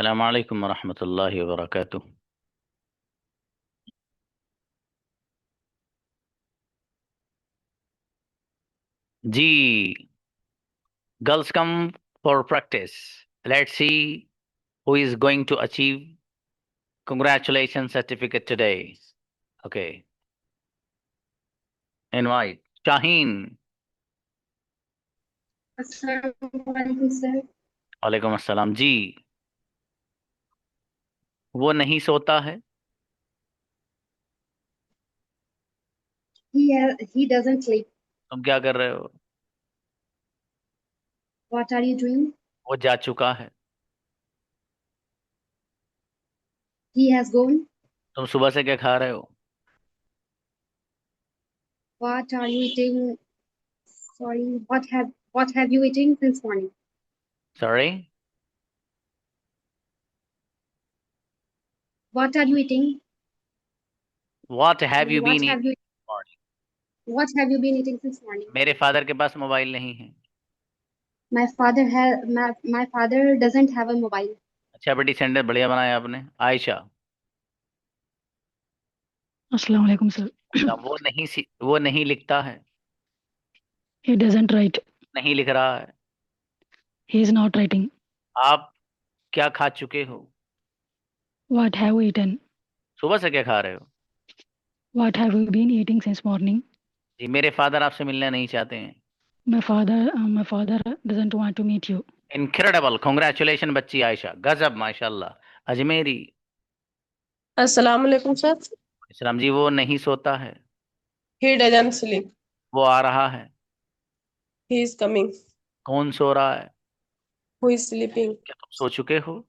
अस्सलाम वालेकुम वरहमतुल्लाहि वबरकातुह। जी, girls come for practice. Let's see who is going to achieve congratulations certificate today. Okay, invite Shaheen. अस्सलाम सर। वालेकुम अस्सलाम जी। वो नहीं सोता है। He doesn't sleep. तुम क्या कर रहे हो? What are you doing? वो जा चुका है। He has gone. तुम सुबह से क्या खा रहे हो? What are you eating? Sorry, what have you eaten since morning? Sorry, What are you eating? what have you What been have eating you this morning? what have you been eating since morning? मेरे father के पास mobile नहीं है। My father doesn't have a mobile. अच्छा बेटी, sentence बढ़िया बनाया आपने। आयशा। अस्सलाम वालेकुम सर। वो नहीं लिखता है। He doesn't write. नहीं लिख रहा है। He is not writing. आप क्या खा चुके हो? What have you eaten? सुबह से क्या खा रहे हो? What have you been eating since morning? जी, मेरे फादर आपसे मिलना नहीं चाहते हैं। My father doesn't want to meet you. Incredible, congratulation बच्ची आयशा, गजब माशाल्लाह। अजमेरी। अस्सलाम वालेकुम सर। इस्लाम जी, वो नहीं सोता है। He doesn't sleep. वो आ रहा है। He is coming. कौन सो रहा है? Who is sleeping. क्या तुम सो चुके हो?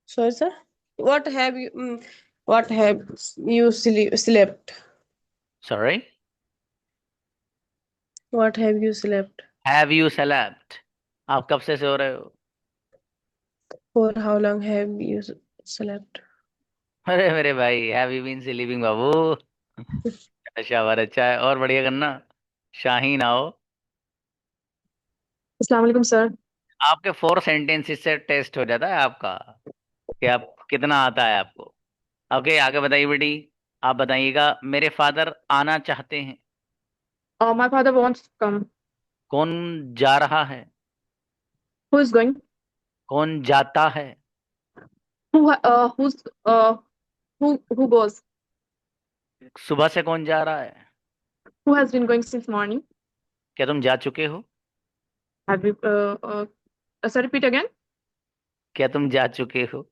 Sorry sir. What have you what have you slept. Sorry. What have you slept. Have you slept? आप कब से सो रहे हो? For how long have you slept. अरे मेरे भाई, हैव यू बीन स्लीपिंग बाबू। अच्छा, बार अच्छा है, और बढ़िया करना। शाहीन आओ। अस्सलाम वालेकुम सर। आपके 4 सेंटेंसेस से टेस्ट हो जाता है आपका कि आप कितना आता है आपको। ओके, आगे बताइए बेटी। आप बताइएगा, मेरे फादर आना चाहते हैं। My father wants to come. कौन जा रहा है? Who is going? कौन जाता है? Who's who goes? सुबह से कौन जा रहा है? Who has been going since morning? क्या तुम जा चुके हो? Have you sir, repeat again? क्या तुम जा चुके हो?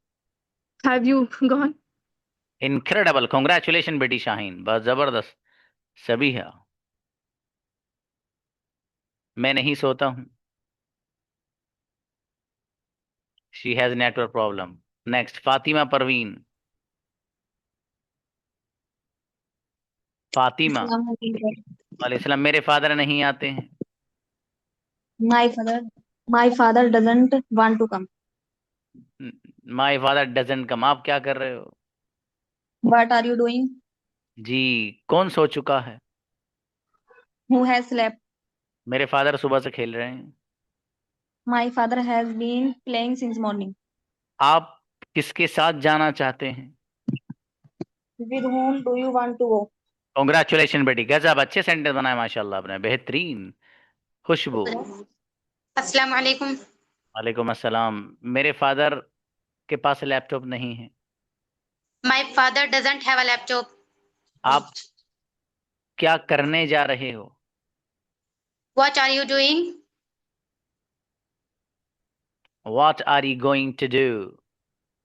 Have you gone? Incredible, congratulation बेटी शाहीन, बस जबरदस्त। सभी है। मैं नहीं सोता हूँ। She has network problem. Next, Fatima Parveen. Fatima. वालेकुम, मेरे फादर नहीं आते हैं। My father, my father doesn't want to come. My father doesn't come. आप क्या कर रहे हो? What are you doing? जी। कौन सो चुका है? Who has slept? मेरे फादर सुबह से खेल रहे हैं। My father has been playing since morning. आप किसके साथ जाना चाहते हैं? With whom do you want to go? Congratulation बेटी, गजब, अच्छे सेंटेंस बनाए माशाल्लाह आपने, बेहतरीन। खुशबू। अस्सलाम वालेकुम। वालेकुम अस्सलाम। मेरे फादर के पास लैपटॉप नहीं है। My father doesn't have a laptop. आप क्या करने जा रहे हो? What are you doing? What are you going to do?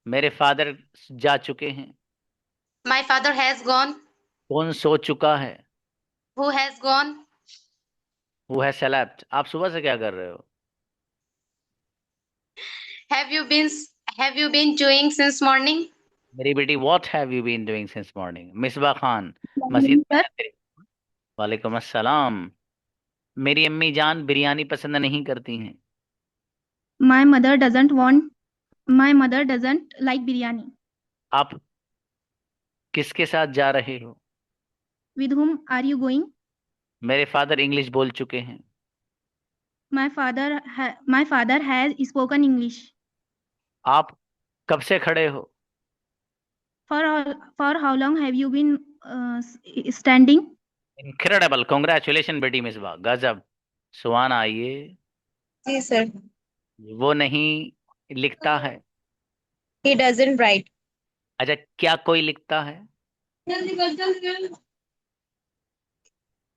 मेरे फादर जा चुके हैं। My father has gone. कौन सो चुका है? Who has gone? Who has slept? आप सुबह से क्या कर रहे हो? Have you been have you been doing since morning? मेरी बेटी, what have you been doing since morning? Misbah Khan. मस्जिद में Sir, है तेरे? वालेकुम अस्सलाम। मेरी अम्मी जान बिरयानी पसंद नहीं करती हैं। My mother doesn't want, my mother doesn't like biryani. आप किसके साथ जा रहे हो? With whom are you going? मेरे फादर इंग्लिश बोल चुके हैं। My father has spoken English. आप कब से खड़े हो? For how long have you been standing? Incredible, congratulation बेटी मिसबा, गजब। सुहाना आइए। जी सर। वो नहीं लिखता है। He doesn't write. अच्छा, क्या कोई लिखता है?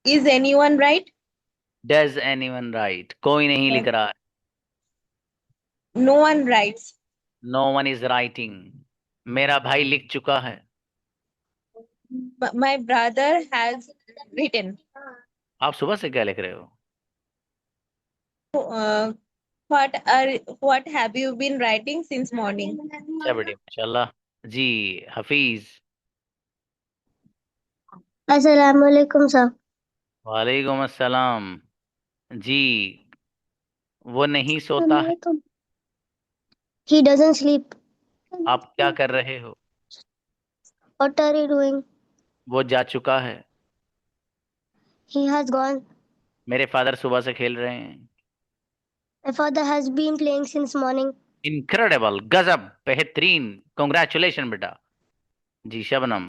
Is anyone right? Does anyone right? कोई नहीं लिख रहा है। No one writes. No one is writing. मेरा भाई लिख चुका है। My brother has written. आप सुबह से क्या लिख रहे हो? Uh, what have you been writing since morning? अच्छा बेटी, माशाल्लाह। जी, हफीज। अस्सलाम वालेकुम सर। वालेकुम अस्सलाम। जी, वो नहीं सोता है। He doesn't sleep. आप क्या कर रहे हो? What are you doing? वो जा चुका है। He has gone. मेरे फादर सुबह से खेल रहे हैं। My father has been playing since morning. Incredible, गजब, बेहतरीन, कॉन्ग्रेचुलेशन बेटा। जी शबनम,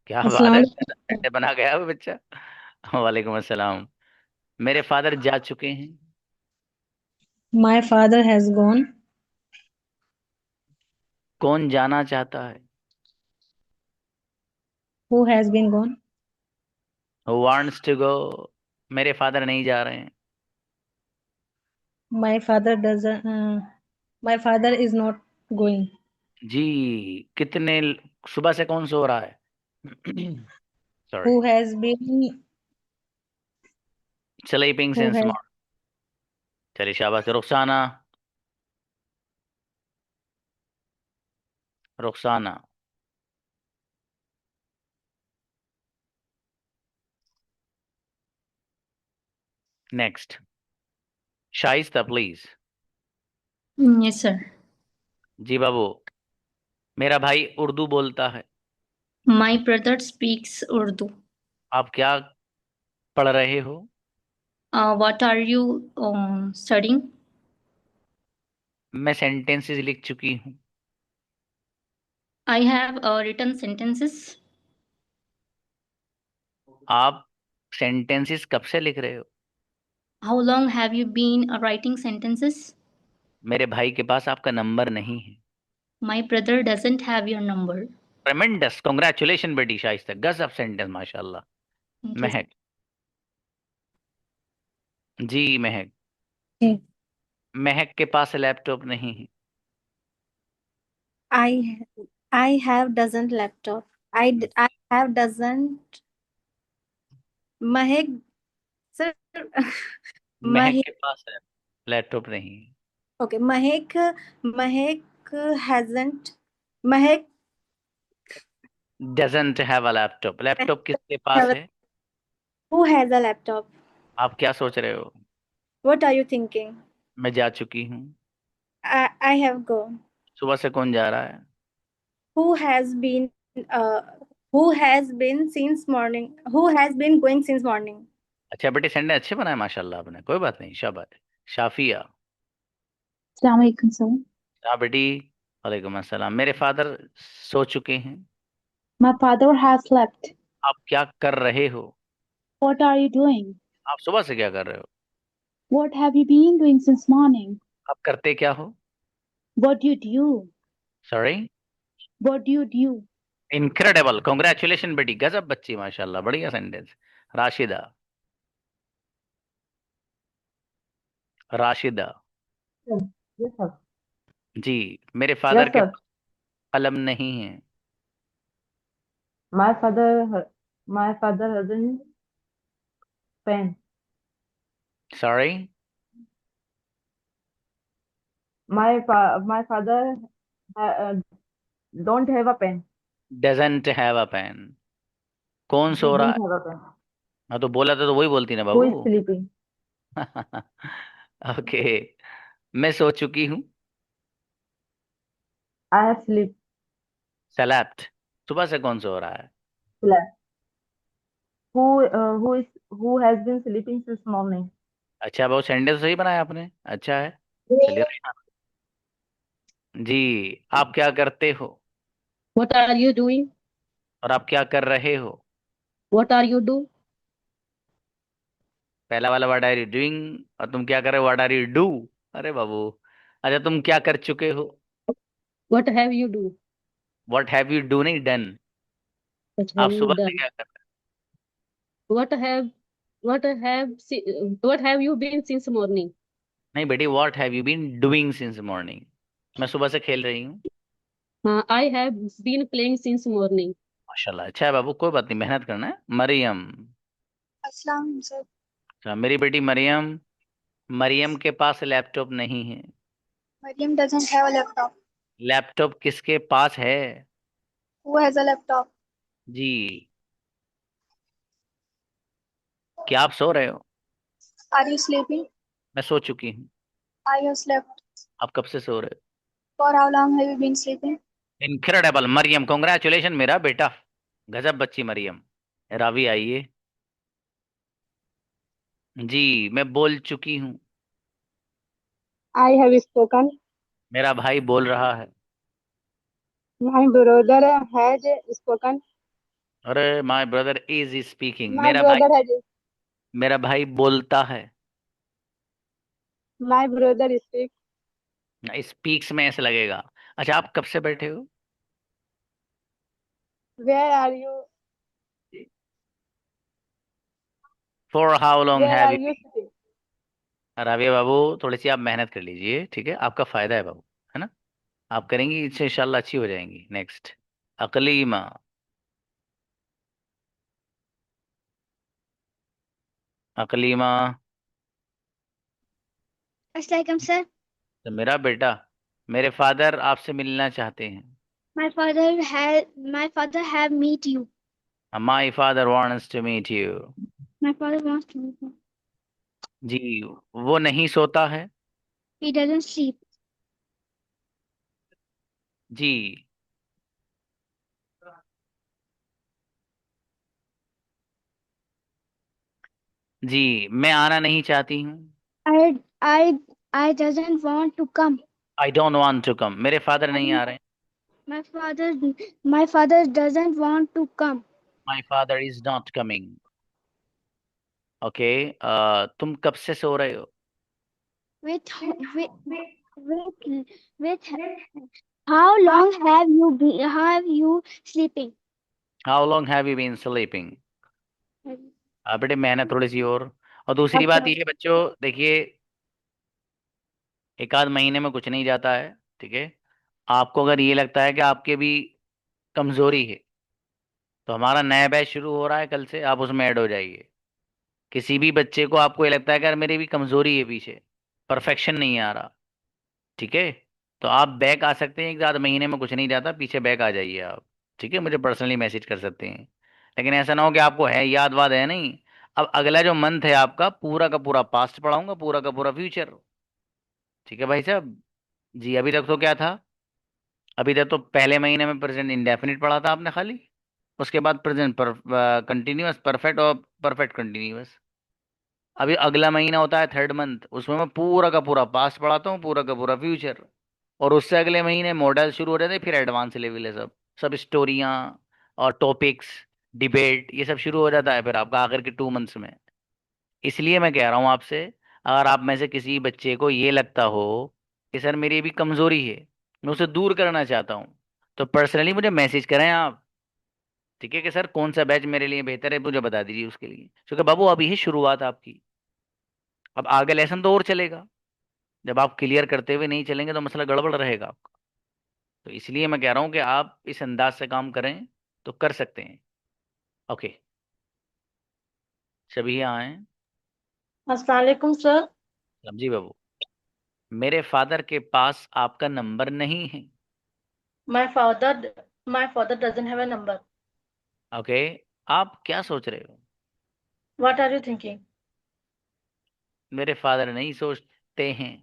क्या बात अस्सलाम है, वालेकुम। संडे बना गया वो बच्चा। वालेकुम अस्सलाम। मेरे फादर जा चुके हैं। My father has gone. कौन जाना चाहता है? Who has been gone? Who wants to go? मेरे फादर नहीं जा रहे हैं। My father doesn't. My father is not going. जी, कितने सुबह से कौन सो रहा है? Sorry, Who has been? Sleeping Who since has? Morning. चलिए शाबाश। Rukhsana, Rukhsana. Next, Shaista please. Yes, sir. जी बाबू, मेरा भाई उर्दू बोलता है। My brother speaks Urdu. आप क्या पढ़ रहे हो? What are you studying? मैं सेंटेंसेस लिख चुकी हूँ। I have written sentences. आप सेंटेंसेस कब से लिख रहे हो? How long have you been writing sentences? मेरे भाई के पास आपका नंबर नहीं है। My brother doesn't have your number. ट्रेमेंडस, congratulation बेटी शाइस्ता, गजब सेंटेंस, माशाल्लाह। Thank you. Mahak. Ji Mahak. Okay. महक के पास लैपटॉप नहीं है। I have doesn't laptop. I have doesn't Mahek sir. Mahak Mahek के पास लैपटॉप नहीं है। okay. Mahek hasn't Mahek doesn't have a laptop. Laptop किसके पास have है? who has a laptop? आप क्या सोच रहे हो? What are you thinking? मैं जा चुकी हूँ। I have gone. सुबह से कौन जा रहा है? Who has been uh who has been since morning? Who has been going since morning? अच्छा बेटे, संडे अच्छे बनाए माशाल्लाह आपने, कोई बात नहीं, शाबाश। शाफिया। Assalamu alaikum, sir. हाँ बेटी। वालेकुम अस्सलाम। मेरे फादर सो चुके हैं। My father has slept. आप क्या कर रहे हो? What are you doing? आप सुबह से क्या कर रहे हो? What have you been doing since morning? आप करते क्या हो? What do you do? Sorry. What do you do? Incredible, congratulation बेटी, गजब बच्ची माशाल्लाह, बढ़िया sentence. Rashida. Rashida. Yes, sir. जी, मेरे फादर Yes, के sir. पास कलम नहीं है। My father hasn't pen. Sorry. My father uh, don't have a pen. Doesn't have a pen. कौन सो रहा Doesn't है? have a pen. हाँ तो बोला था तो वही बोलती ना Who is Babu. sleeping? Okay, मैं सो चुकी हूँ। I have सेलेप्ट। सुबह से कौन सो रहा है? slept. Who has been sleeping since morning? अच्छा, बहुत सेंटेंस सही बनाया आपने, अच्छा है। चलिए रेहान। जी। आप क्या करते हो? What are you doing? और आप क्या कर रहे हो? What are you do? पहला वाला व्हाट आर यू डूइंग, और तुम क्या कर रहे हो व्हाट आर यू डू। अरे बाबू। अच्छा, तुम क्या कर चुके हो? What have you do? What have you do नहीं डन। What आप have you सुबह से done? क्या कर रहे What have what have you been since morning? हो? नहीं बेटी, what have you been doing since morning. मैं सुबह से खेल रही हूँ। I have been playing since morning. माशाल्लाह, अच्छा है बाबू, कोई बात नहीं, मेहनत करना है। मरियम। अस्सलाम सर। अच्छा, मेरी बेटी मरियम। मरियम के पास लैपटॉप नहीं है। Mariam doesn't have a laptop. Laptop किसके पास है? Who has a laptop? जी। क्या आप सो रहे हो? Are you sleeping? मैं सो चुकी हूँ। I have slept. आप कब से सो रहे For how long have you been sleeping? हो? इनक्रेडिबल मरियम, कॉन्ग्रेचुलेशन मेरा बेटा। गजब बच्ची मरियम। रावी आइए। जी, मैं बोल चुकी हूँ। I have spoken. मेरा भाई बोल रहा है। My brother has spoken. अरे my brother is speaking. My brother has. मेरा भाई बोलता है। My brother speaks. स्पीक्स में ऐसे लगेगा। अच्छा, आप कब से बैठे हो? Where are you? For how long Where have are you? you sitting? Rabia बाबू, थोड़ी सी आप मेहनत कर लीजिए, ठीक है, आपका फायदा है बाबू, है ना। आप करेंगी, इससे इंशाल्लाह अच्छी हो जाएंगी। नेक्स्ट। अकलीमा। अकलीमा। Assalamualaikum, sir. तो मेरा बेटा, मेरे फादर आपसे मिलना चाहते हैं। My father have meet you. My father wants to meet you. My father wants to meet you. जी। वो नहीं सोता है। He doesn't sleep. जी। जी, मैं आना नहीं चाहती हूँ। I I I doesn't want to come. I don't want to come, मेरे फादर नहीं आ रहे। My father my father doesn't want to come. My father is not coming. Okay. तुम कब से सो रहे हो? With with with with how long have you sleeping? How long have you been sleeping? बेटे मेहनत थोड़ी सी और दूसरी बात ये है बच्चों, देखिए, एक आध महीने में कुछ नहीं जाता है, ठीक है। आपको अगर ये लगता है कि आपके भी कमजोरी है, तो हमारा नया बैच शुरू हो रहा है कल से, आप उसमें ऐड हो जाइए। किसी भी बच्चे को आपको ये लगता है कि यार मेरी भी कमजोरी है, पीछे परफेक्शन नहीं आ रहा, ठीक है, तो आप बैक आ सकते हैं। एक आध महीने में कुछ नहीं जाता, पीछे बैक आ जाइए आप, ठीक है, मुझे पर्सनली मैसेज कर सकते हैं। लेकिन ऐसा ना हो कि आपको है याद वाद है नहीं। अब अगला जो मंथ है आपका, पूरा का पूरा पास्ट पढ़ाऊंगा, पूरा का पूरा फ्यूचर, ठीक है भाई साहब। जी, अभी तक तो क्या था? अभी तक तो पहले महीने में प्रेजेंट इंडेफिनिट पढ़ा था आपने खाली। उसके बाद प्रेजेंट कंटिन्यूअस परफेक्ट और परफेक्ट कंटिन्यूअस। अभी अगला महीना होता है थर्ड मंथ, उसमें मैं पूरा का पूरा पास्ट पढ़ाता हूँ, पूरा का पूरा फ्यूचर। और उससे अगले महीने मॉडल शुरू हो जाते हैं, फिर एडवांस लेवल है, सब सब स्टोरियाँ और टॉपिक्स, डिबेट, ये सब शुरू हो जाता है फिर आपका आखिर के 2 मंथ्स में। इसलिए मैं कह रहा हूँ आपसे, अगर आप में से किसी बच्चे को ये लगता हो कि सर मेरी भी कमजोरी है, मैं उसे दूर करना चाहता हूँ, तो पर्सनली मुझे मैसेज करें आप, ठीक है, कि सर कौन सा बैच मेरे लिए बेहतर है, मुझे बता दीजिए उसके लिए, क्योंकि बाबू अभी है शुरुआत आपकी। अब आगे लेसन तो और चलेगा। जब आप क्लियर करते हुए नहीं चलेंगे तो मसला गड़बड़ रहेगा आपका। तो इसलिए मैं कह रहा हूँ कि आप इस अंदाज से काम करें तो कर सकते हैं। ओके। सभी आए। अस्सलाम वालेकुम सर। जी बाबू, मेरे फादर के पास आपका नंबर नहीं है। My father doesn't have a number. Okay. आप क्या सोच रहे हो? What are you thinking? मेरे फादर नहीं सोचते हैं।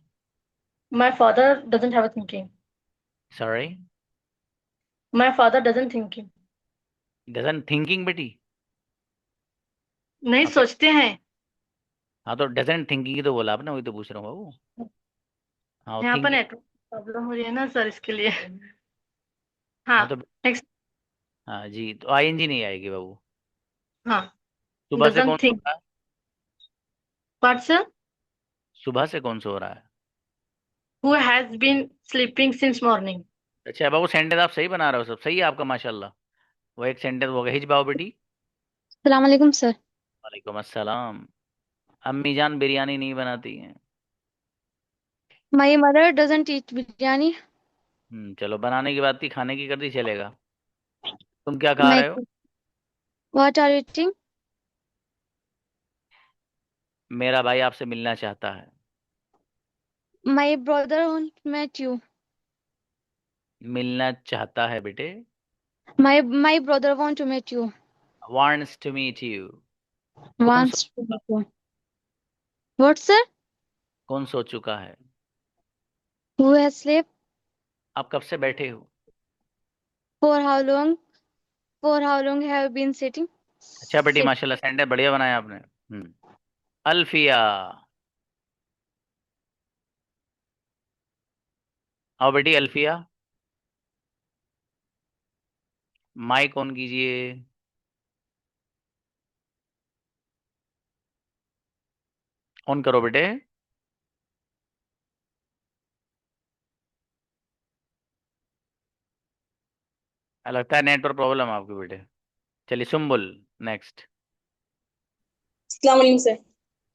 My father doesn't have a thinking. Sorry. My father doesn't thinking. Doesn't thinking बेटी। नहीं ओके। सोचते हैं। हाँ, तो डजंट थिंकिंग ही तो बोला आपने, वही तो पूछ रहा हूँ बाबू। हाँ, यहाँ पर थिंकिंग। नेटवर्क प्रॉब्लम हो रही है ना सर इसके लिए। हाँ हाँ तो नेक्स्ट। हाँ जी, तो आईएनजी नहीं आएगी बाबू। हाँ सुबह से कौन डजंट सो थिंक। रहा है? What sir? सुबह से कौन सो रहा है? Who has been sleeping since morning. अच्छा बाबू, सेंटेंस आप सही बना रहे हो, सब सही है आपका माशाल्लाह। वो एक सेंटेंस हो गया, हिजबाओ बेटी। सलाम वालेकुम सर। वालेकुम अस्सलाम। अम्मी जान बिरयानी नहीं बनाती हैं। माई मदर डजंट ईट बिरयानी। चलो, बनाने की बात थी, खाने की कर दी, चलेगा। तुम क्या खा माई रहे हो? What are you eating? मेरा भाई आपसे मिलना चाहता है। My brother met you. मिलना चाहता है बेटे। My brother want to meet you. Wants to meet you. कौन सो wants to meet you. What sir? कौन सो चुका है? Who has sleep? आप कब से बैठे हो? For how long? For how long have been sitting? अच्छा बेटी, सिट। माशाल्लाह, सेंटेंस बढ़िया बनाया आपने। अल्फिया। आओ बेटी अल्फिया। माइक ऑन कीजिए। ऑन करो बेटे। लगता है नेटवर्क प्रॉब्लम है आपके बेटे। चलिए सुम्बुल, नेक्स्ट। अस्सलाम वालेकुम सर।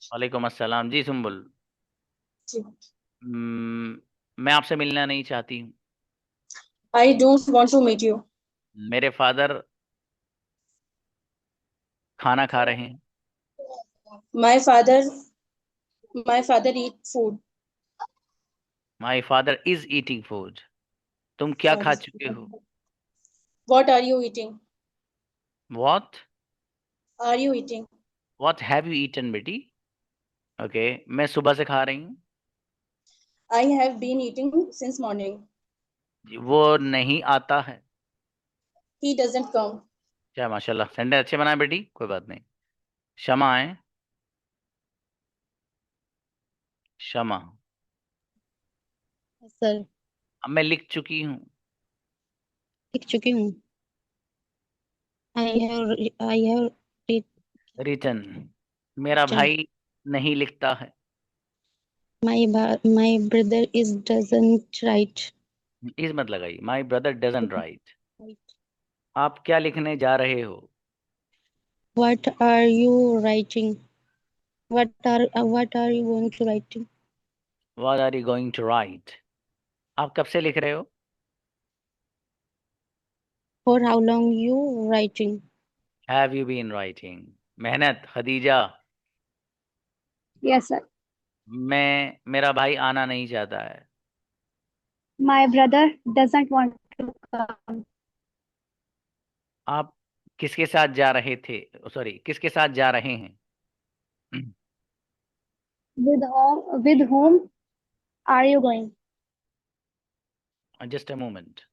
वालेकुम अस्सलाम जी सुम्बुल। जी। मैं आपसे मिलना नहीं चाहती हूँ। I don't want to meet you. मेरे फादर खाना खा रहे हैं। My father my father eat food. My father is eating food. तुम क्या खा चुके हो? What are you eating? What are you eating? What have you eaten बेटी? ओके, मैं सुबह से खा रही हूँ। I have been eating since morning. वो नहीं आता है। He doesn't come. क्या माशाल्लाह, सेंटेंस अच्छे बनाए बेटी, कोई बात नहीं। क्षमा है। क्षमा। सर अब मैं लिख चुकी हूँ। लिख चुकी हूँ। I have written. मेरा भाई नहीं लिखता है। My brother is doesn't write. Is मत लगाइए, माई ब्रदर डजंट राइट। आप क्या लिखने जा रहे हो? What are you writing? What are you going to writing? What are you going to write? आप कब से लिख रहे हो? For how long you writing? Have you been writing? मेहनत खदीजा। Yes, sir. मेरा भाई आना नहीं चाहता है। My brother doesn't want to come. आप किसके साथ जा रहे थे? सॉरी, किसके साथ जा रहे हैं? With whom are you going? Just a moment.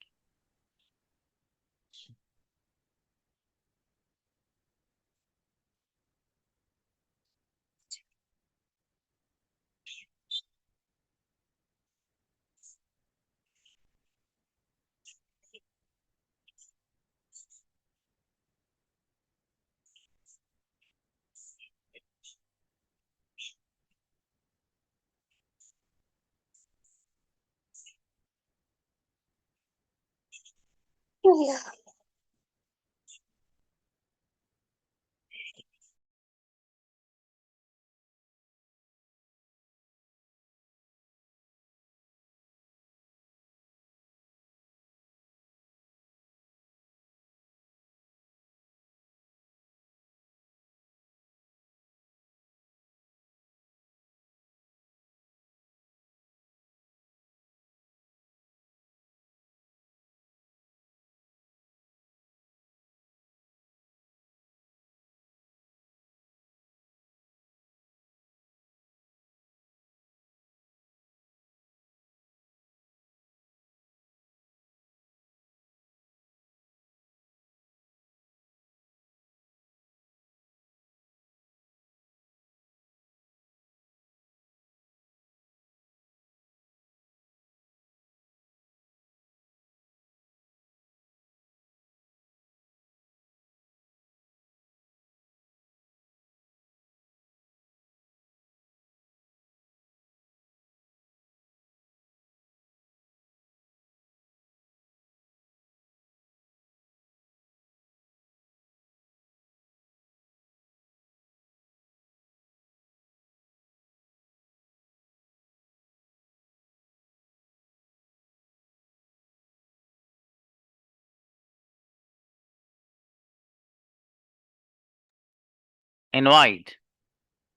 Invite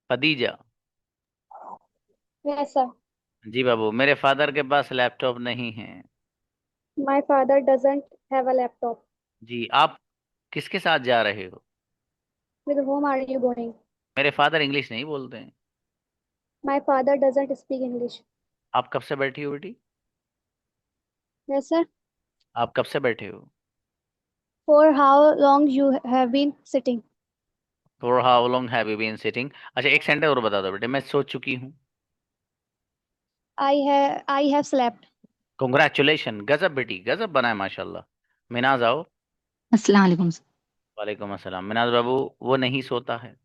Khadija. Yes, sir. जी बाबू, मेरे फादर के पास लैपटॉप नहीं है। My father doesn't have a laptop. जी, आप किसके साथ जा रहे हो? With whom are you going? मेरे फादर इंग्लिश नहीं बोलते हैं। My father doesn't speak English. आप कब से बैठी हो बेटी? Yes, sir. आप कब से बैठे हो? For how long you have been sitting? For how long have you been sitting? अच्छा, एक सेंटेंस और बता दो बेटे। मैं सो चुकी हूँ। I have slept. कॉन्ग्रेचुलेशन, गजब बेटी, गजब बनाए माशाल्लाह। मिनाज आओ। अस्सलाम वालेकुम। वालेकुम अस्सलाम। मिनाज बाबू, वो नहीं सोता है।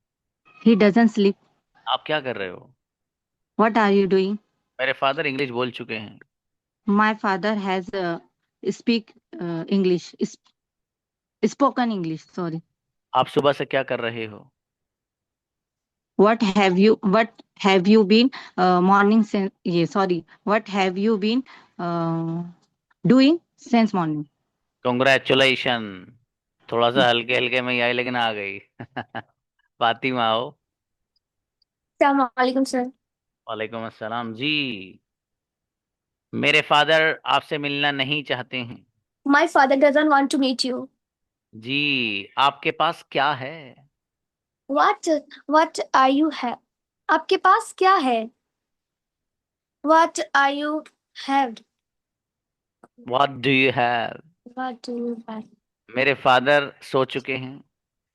He doesn't sleep. आप क्या कर रहे हो? What are you doing? मेरे फादर इंग्लिश बोल चुके हैं। My father has speak English. Spoken English. Sorry. आप सुबह से क्या कर रहे हो? What have you been morning since? Yeah, sorry. What have you been doing since morning? Congratulation. थोड़ा सा हल्के हल्के में ही आई, लेकिन आ गई। फातिमा आओ। Assalamualaikum, sir. वालेकुम अस्सलाम जी। मेरे फादर आपसे मिलना नहीं चाहते हैं। My father doesn't want to meet you. जी, आपके पास क्या है? What are you have? आपके पास क्या है? What are you have? What do you have? What do you have? मेरे फादर सो चुके हैं।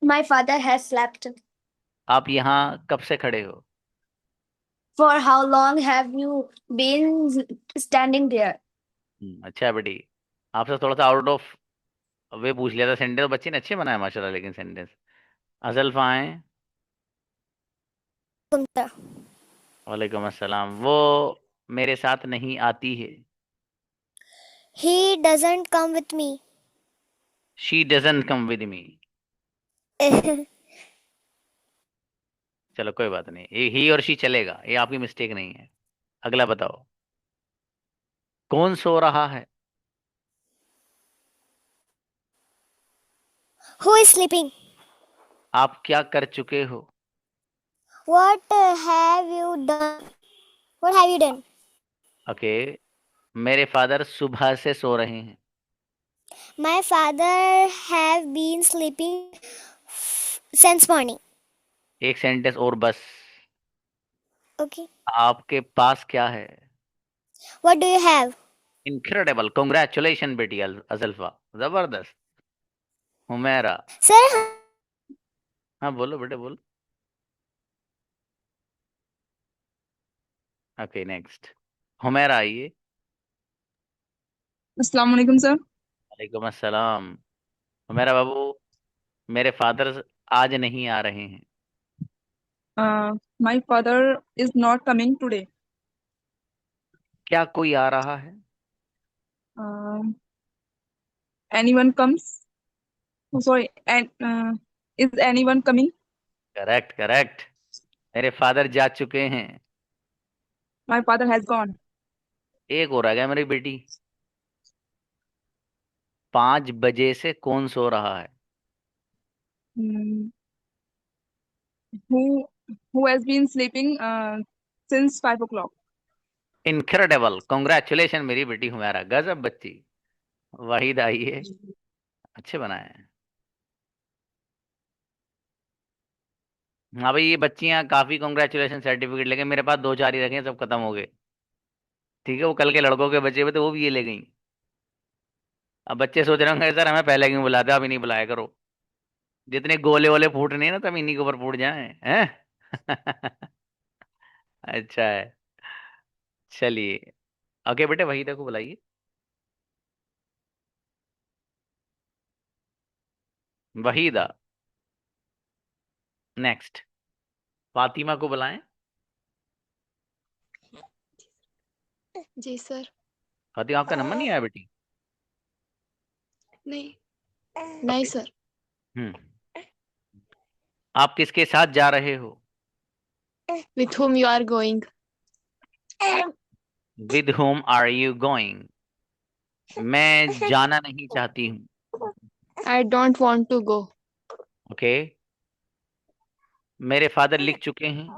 My father has slept. आप यहाँ कब से खड़े हो? For how long have you been standing there? अच्छा बेटी, आपसे थोड़ा सा आउट ऑफ वे पूछ लिया था। सेंटेंस बच्चे ने अच्छे बनाए माशाल्लाह, लेकिन सेंटेंस। अजल्फा आए। वालेकुम अस्सलाम। वो मेरे साथ नहीं आती है। He doesn't come with me. She doesn't come with me. चलो कोई बात नहीं, ये ही और शी चलेगा, ये आपकी मिस्टेक नहीं है। अगला बताओ, कौन सो रहा है? Who is sleeping? आप क्या कर चुके हो? What have you done? What have you done? Okay, मेरे फादर सुबह से सो रहे हैं। My father have been sleeping since morning. एक सेंटेंस और बस। Okay. आपके पास क्या है? What do you have? Incredible, congratulation बेटी अजल्फा, जबरदस्त। हुमैरा। Sir, हाँ बोलो बेटे, बोलो। ओके नेक्स्ट, हुमैरा आइए। अस्सलाम वालेकुम सर। वालेकुम अस्सलाम। हुमैरा बाबू, मेरे फादर आज नहीं आ रहे हैं। My father is not coming today. क्या कोई आ रहा है? Anyone comes? Oh, sorry. And is anyone coming? Correct correct. मेरे फादर जा चुके हैं। My father has gone. एक हो रहा गया मेरी बेटी। 5 बजे से कौन सो रहा है? Hmm. Who has been sleeping since 5 o'clock? Incredible, congratulation मेरी बेटी हुमैरा, गजब बच्ची। वाहिद आइए, अच्छे बनाए हैं। हाँ भाई, ये बच्चियां काफी कॉन्ग्रेचुलेशन सर्टिफिकेट, लेकिन मेरे पास 2-4 ही रखे हैं, सब खत्म हो गए। ठीक है, वो कल के लड़कों के बच्चे हुए थे, वो भी ये ले गई। अब बच्चे सोच रहे होंगे सर हमें पहले क्यों बुलाते, आप ही नहीं बुलाया करो। जितने गोले वोले फूटने हैं ना, तब इन्हीं के ऊपर फूट जाए हैं। अच्छा है, चलिए। ओके बेटे, वहीदा को बुलाइए। वहीदा। नेक्स्ट, फातिमा को बुलाएं। जी सर। फातिमा, आपका नंबर नहीं आया बेटी? नहीं नहीं सर। आप किसके साथ जा रहे हो? With whom you are going? With whom are you going? मैं जाना नहीं चाहती हूँ। I don't want to go. Okay, मेरे फादर लिख चुके हैं।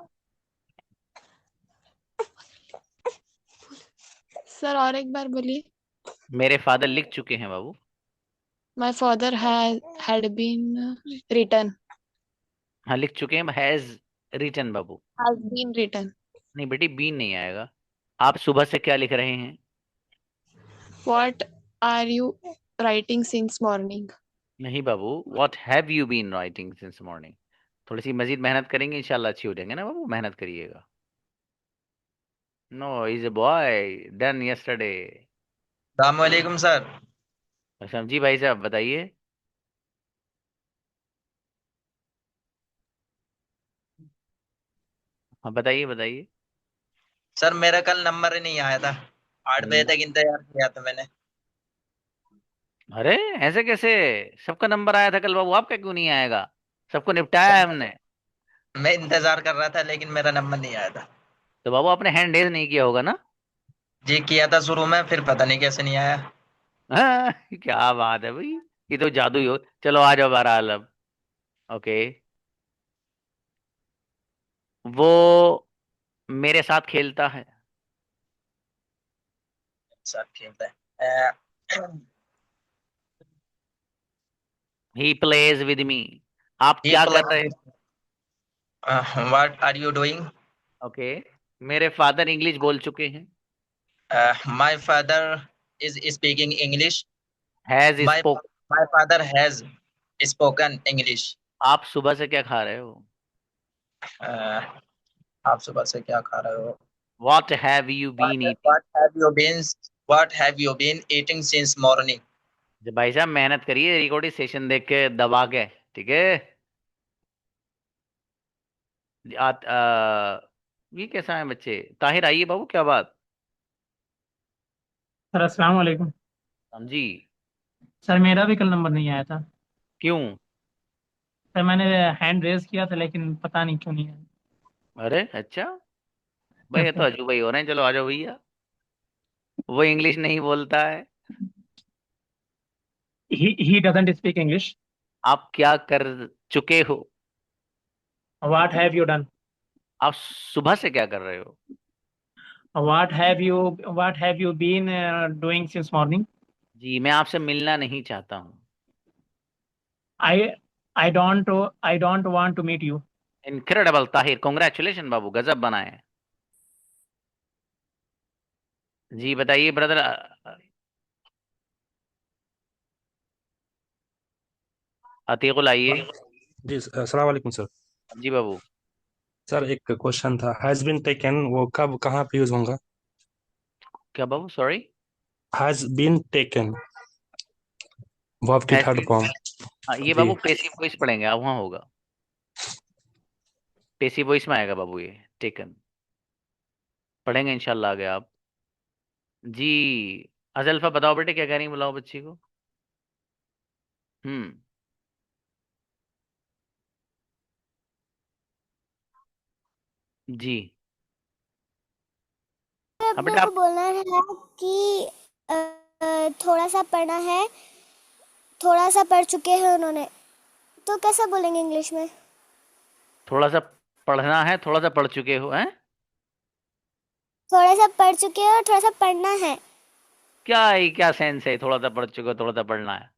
सर और एक बार बोलिए। मेरे फादर लिख चुके हैं बाबू। My father had been written. हाँ लिख चुके हैं, हैज रिटन बाबू। Has been written. नहीं बेटी, बीन नहीं आएगा। आप सुबह से क्या लिख रहे हैं? What are you writing since morning? नहीं बाबू, what have you been writing since morning. थोड़ी सी मजीद मेहनत करेंगे इंशाल्लाह अच्छी हो जाएंगे ना बाबू, मेहनत करिएगा। No is a boy done yesterday. सलामकुम सर। अच्छा जी भाई साहब बताइए। हाँ बताइए बताइए। सर मेरा कल नंबर ही नहीं आया था, 8 बजे तक इंतजार किया था मैंने। अरे ऐसे कैसे? सबका नंबर आया था कल बाबू, आपका क्यों नहीं आएगा? सबको निपटाया है हमने। मैं इंतजार कर रहा था लेकिन मेरा नंबर नहीं आया था। तो बाबू आपने हैंड रेज नहीं किया होगा ना? जी किया था शुरू में, फिर पता नहीं कैसे नहीं आया। हाँ, क्या बात है भाई, ये तो जादू ही हो। चलो आ जाओ बहरहाल अब। ओके। वो मेरे साथ खेलता है। साथ खेलता है। He plays with me. आप ही क्या कर रहे? Plays. What are you doing? Okay. मेरे फादर इंग्लिश बोल चुके हैं। My father is speaking English. Has my spoke. My father has spoken English. आप सुबह से क्या खा रहे हो? आप सुबह से क्या खा रहे हो? What have you been eating? What have you been What have you been eating since morning? भाई साहब मेहनत करिए, रिकॉर्डिंग सेशन देख के दबा के, ठीक है। ये कैसा है बच्चे? ताहिर आइए बाबू, क्या बात? सर अस्सलाम वालेकुम। हाँ जी। सर मेरा भी कल नंबर नहीं आया था। क्यों? सर मैंने हैंड रेज किया था लेकिन पता नहीं क्यों नहीं आया। अरे अच्छा भाई, ये तो अजूबा ही हो रहे हैं। चलो आ जाओ भैया। वो इंग्लिश नहीं बोलता है। He doesn't speak English. आप क्या कर चुके हो? What have you done? आप सुबह से क्या कर रहे हो? What have you been doing since morning? जी मैं आपसे मिलना नहीं चाहता हूँ। I I don't want to meet you. Incredible Tahir, congratulation बाबू, गजब बनाए। जी बताइए ब्रदर। अतीकुल आइए। जी अस्सलाम वालेकुम सर। जी बाबू। सर एक क्वेश्चन था, हैज बीन टेकन वो कब कहाँ पे यूज होगा? क्या बाबू? Sorry. Has been taken verb की थर्ड फॉर्म। ये जी बाबू पेसिव वॉइस पढ़ेंगे आप, वहाँ होगा। पेसिव वॉइस में आएगा बाबू ये टेकन। पढ़ेंगे इंशाल्लाह आगे आप। जी अजल्फा बताओ बेटे क्या कह रही हैं, बुलाओ बच्ची को। हम्म। जी हाँ अपने बेटा को आप। बोलना है कि थोड़ा सा पढ़ना है, थोड़ा सा पढ़ चुके हैं उन्होंने, तो कैसे बोलेंगे इंग्लिश में? थोड़ा सा पढ़ना है, थोड़ा सा पढ़ चुके हो हैं? थोड़ा सा पढ़ चुके हैं और थोड़ा सा पढ़ना है। क्या सेंस है, थोड़ा सा पढ़ चुके हो थोड़ा सा पढ़ना है?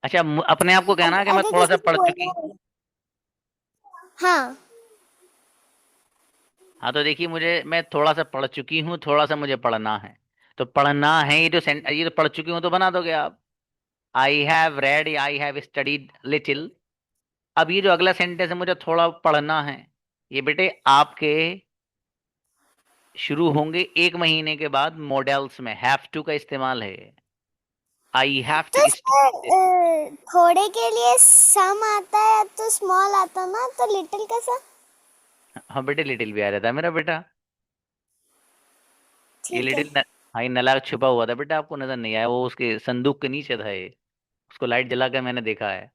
अच्छा अपने आप को कहना है कि मैं अगर थोड़ा सा किसी को पढ़ चुकी। बोलना है, हाँ हाँ तो देखिए, मैं थोड़ा सा पढ़ चुकी हूँ, थोड़ा सा मुझे पढ़ना है। तो पढ़ना है, ये तो पढ़ चुकी हूँ तो बना दोगे आप। आई हैव रेड या आई हैव स्टडीड लिटिल। अब ये जो अगला सेंटेंस है, मुझे थोड़ा पढ़ना है, ये बेटे आपके शुरू होंगे 1 महीने के बाद मॉडल्स में हैव टू का इस्तेमाल है। आई हैव तो टू। सर थोड़े के लिए सम आता है तो स्मॉल आता ना, तो लिटिल कैसा? हाँ बेटे लिटिल भी आ जाता है मेरा बेटा। ये ठीक है। लिटिल हाँ ये नलायक छुपा हुआ था बेटा, आपको नजर नहीं आया, वो उसके संदूक के नीचे था ये। उसको लाइट जलाकर मैंने देखा है।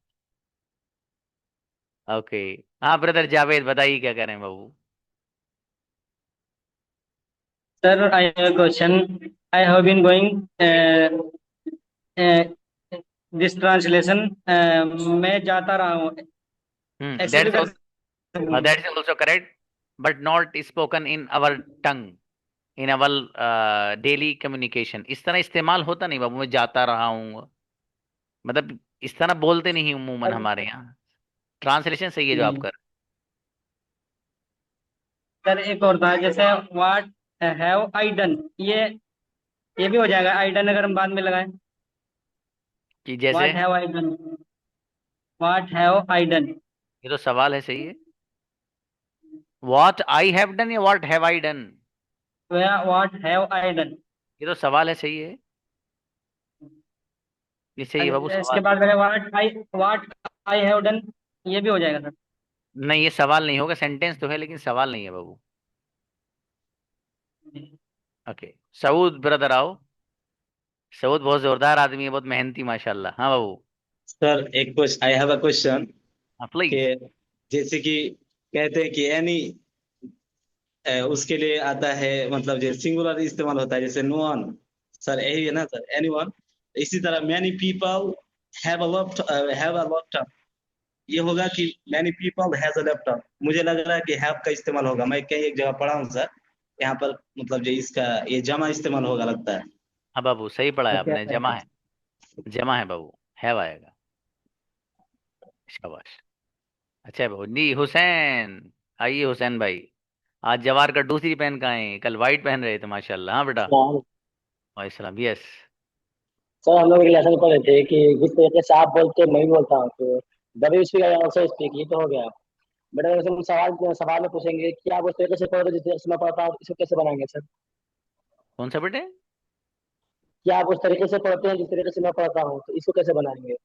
ओके। हाँ ब्रदर जावेद बताइए क्या करें बाबू। Sir I have a question. I have been going this translation. मैं जाता रहा हूँ। That's actually That is also correct, but not spoken in our tongue, in our daily communication. इस तरह इस्तेमाल होता नहीं बाबू, मैं जाता रहा हूँ, मतलब इस तरह बोलते नहीं उमूमन हमारे यहाँ। ट्रांसलेशन सही है जो आप कर। सर एक और था, जैसे व्हाट हैव आई डन, ये भी हो जाएगा आई डन अगर हम बाद में लगाएं। कि जैसे what have I done, what have I done. ये तो सवाल है, सही है। व्हाट आई हैव डन या what have I done? What have I done, ये तो सवाल है, सही है, ये सही है बाबू, इसके सवाल। बाद व्हाट आई हैव डन, ये भी हो जाएगा सर। नहीं, ये सवाल नहीं होगा, सेंटेंस तो है लेकिन सवाल नहीं है बाबू। ओके, सऊद ब्रदर आओ। सऊद बहुत जोरदार आदमी है, बहुत मेहनती माशाल्लाह। हाँ बाबू। सर एक question, I have a question please. कि जैसे कि कहते हैं कि एनी उसके लिए आता है, मतलब जैसे सिंगुलर इस्तेमाल होता है, जैसे नो वन, सर यही है ना सर, एनी वन। इसी तरह many people have a laptop, ये होगा कि many people has a laptop. मुझे लग रहा है कि हैव का इस्तेमाल होगा, मैं कहीं एक जगह पढ़ा हूँ सर, यहाँ पर मतलब जो इसका ये जमा इस्तेमाल होगा लगता है। हाँ बाबू, सही पढ़ा है तो क्या आपने, जमा है, जमा है बाबू, हैव आएगा। शाबाश, अच्छा है बाबू। नी हुसैन, आइए हुसैन भाई। आज जवार का दूसरी पहन का है, कल वाइट पहन रहे थे माशाल्लाह। हाँ बेटा, वालेकुम। यस सर हम लोग एक लेसन पढ़े थे कि जिस तरीके से आप बोलते हैं मैं भी बोलता हूँ, तो डब्ल्यू स्पीक आल्सो स्पीक, ये तो हो गया। बट अगर हम सवाल सवाल में पूछेंगे कि आप उस तरीके से पढ़ो जिस तरीके से मैं पढ़ता हूँ, इसको कैसे बनाएंगे सर? कौन सा बेटे? क्या आप उस तरीके से पढ़ते हैं जिस तरीके से मैं पढ़ता हूँ, तो इसको कैसे बनाएंगे?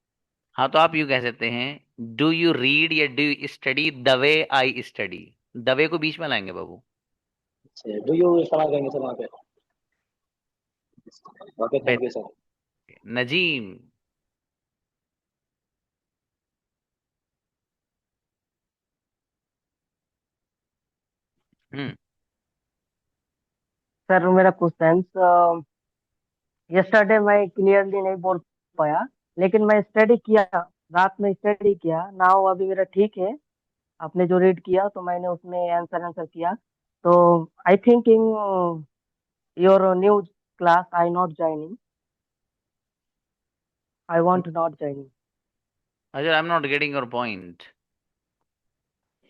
हाँ, तो आप यूँ कह सकते हैं, डू यू रीड या do you study the way I study. Dave को बीच में लाएंगे बाबू। डू यू इस्तेमाल करेंगे सर वहाँ पे? Okay, thank you sir. Najeem, sir मेरा क्वेश्चन, यस्टरडे मैं क्लियरली नहीं बोल पाया, लेकिन मैं स्टडी किया, रात में स्टडी किया। नाउ अभी मेरा ठीक है, आपने जो रीड किया तो मैंने उसमें आंसर किया। तो I thinking your new class I not joining, I want not joining. Ajay, I am not getting your point.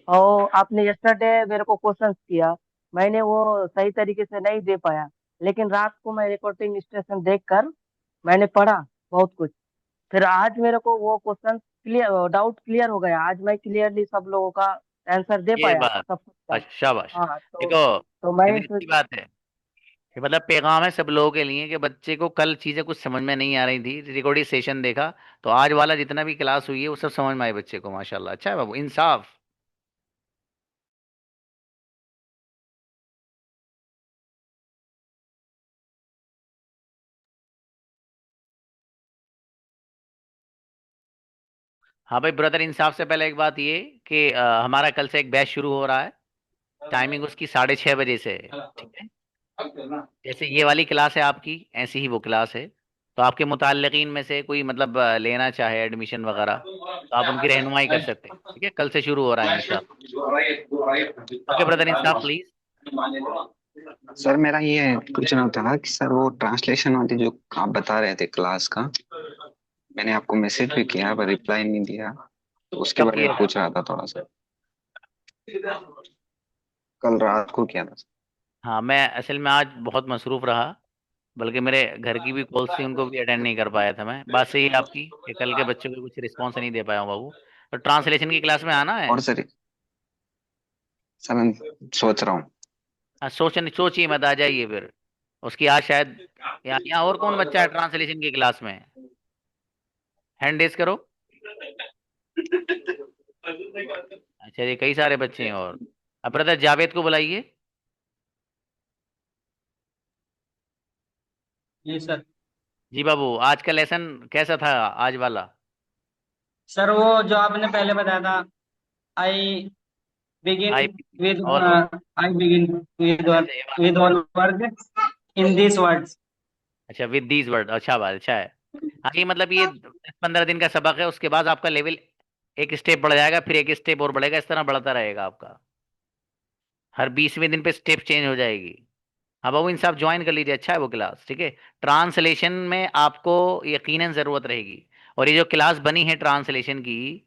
और आपने यस्टरडे मेरे को क्वेश्चन किया, मैंने वो सही तरीके से नहीं दे पाया, लेकिन रात को मैं रिकॉर्डिंग स्टेशन देखकर मैंने पढ़ा बहुत कुछ। फिर आज मेरे को वो क्वेश्चन क्लियर, डाउट क्लियर हो गया। आज मैं क्लियरली सब लोगों का आंसर दे ये पाया, बात, सब कुछ का। अच्छा शाबाश। हाँ, देखो, तो मैं कितनी अच्छी बात है। ये मतलब पैगाम है सब लोगों के लिए कि बच्चे को कल चीजें कुछ समझ में नहीं आ रही थी, रिकॉर्डिंग सेशन देखा, तो आज वाला जितना भी क्लास हुई है वो सब समझ में आए बच्चे को माशाल्लाह। अच्छा है बाबू, इंसाफ। हाँ भाई ब्रदर, इंसाफ से पहले एक बात ये कि हमारा कल से एक बैच शुरू हो रहा है। टाइमिंग उसकी 6:30 बजे से है, ठीक है। जैसे ये वाली क्लास है आपकी, ऐसी ही वो क्लास है। तो आपके मुताल्लिकीन में से कोई मतलब लेना चाहे एडमिशन वगैरह, तो आप उनकी रहनुमाई कर सकते हैं, ठीक है। कल से शुरू हो रहा है इंशाल्लाह। Okay brother, Insaf please. Sir मेरा ये पूछना था कि सर वो ट्रांसलेशन वाली जो आप बता रहे थे क्लास का, मैंने आपको मैसेज भी किया पर रिप्लाई नहीं दिया, तो उसके बारे में पूछ रहा था थोड़ा सा। कल रात को किया था। हाँ, मैं असल में आज बहुत मसरूफ रहा, बल्कि मेरे घर की भी कॉल्स थी, उनको भी अटेंड नहीं कर पाया था मैं। बात सही है आपकी कि कल के बच्चों को कुछ रिस्पॉन्स नहीं दे पाया हूँ बाबू। तो ट्रांसलेशन की क्लास में आना है। और सर मैं सोच रहा हूँ। हाँ, सोचिए मत, आ जाइए फिर। उसकी आज शायद यहाँ और कौन बच्चा है ट्रांसलेशन की क्लास में? हैंड रेज करो। अच्छा, ये कई सारे बच्चे हैं। और अब ब्रदर जावेद को बुलाइए। जी सर। जी बाबू, आज का लेसन कैसा था आज वाला? सर वो जो आपने पहले बताया था, I begin with I begin with one word in this words. अच्छा, विद दीज वर्ड, अच्छा बात, अच्छा है। हाँ, ये मतलब ये 10-15 दिन का सबक है, उसके बाद आपका लेवल एक स्टेप बढ़ जाएगा, फिर एक स्टेप और बढ़ेगा, इस तरह बढ़ता रहेगा आपका। हर 20वें दिन पे स्टेप चेंज हो जाएगी। हाँ बाबू इंसाफ ज्वाइन कर लीजिए, अच्छा है वो क्लास, ठीक है। ट्रांसलेशन में आपको यकीनन ज़रूरत रहेगी। और ये जो क्लास बनी है ट्रांसलेशन की,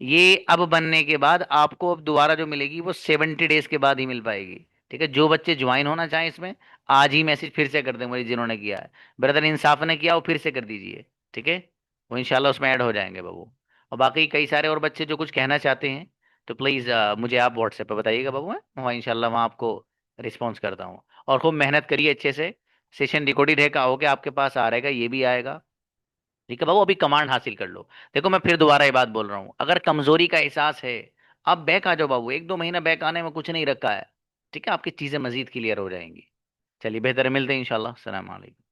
ये अब बनने के बाद आपको अब दोबारा जो मिलेगी वो 70 डेज के बाद ही मिल पाएगी, ठीक है। जो बच्चे ज्वाइन होना चाहें इसमें, आज ही मैसेज फिर से कर दें, मुझे जिन्होंने किया है, ब्रदर इंसाफ ने किया वो फिर से कर दीजिए, ठीक है। वो इंशाल्लाह उसमें ऐड हो जाएंगे बाबू। और बाकी कई सारे और बच्चे जो कुछ कहना चाहते हैं तो प्लीज़ मुझे आप व्हाट्सएप पे बताइएगा बाबू, मैं वहाँ इंशाल्लाह वहाँ आपको रिस्पॉन्स करता हूँ। और खूब मेहनत करिए अच्छे से। सेशन रिकॉर्डेड है का हो के आपके पास आ रहेगा, ये भी आएगा, ठीक है बाबू। अभी कमांड हासिल कर लो। देखो मैं फिर दोबारा ये बात बोल रहा हूँ, अगर कमजोरी का एहसास है, आप बैक आ जाओ बाबू, 1-2 महीना बैक आने में कुछ नहीं रखा है, ठीक है। आपकी चीजें मजीद क्लियर हो जाएंगी। चलिए बेहतर है, मिलते हैं इंशाल्लाह। अस्सलाम वालेकुम।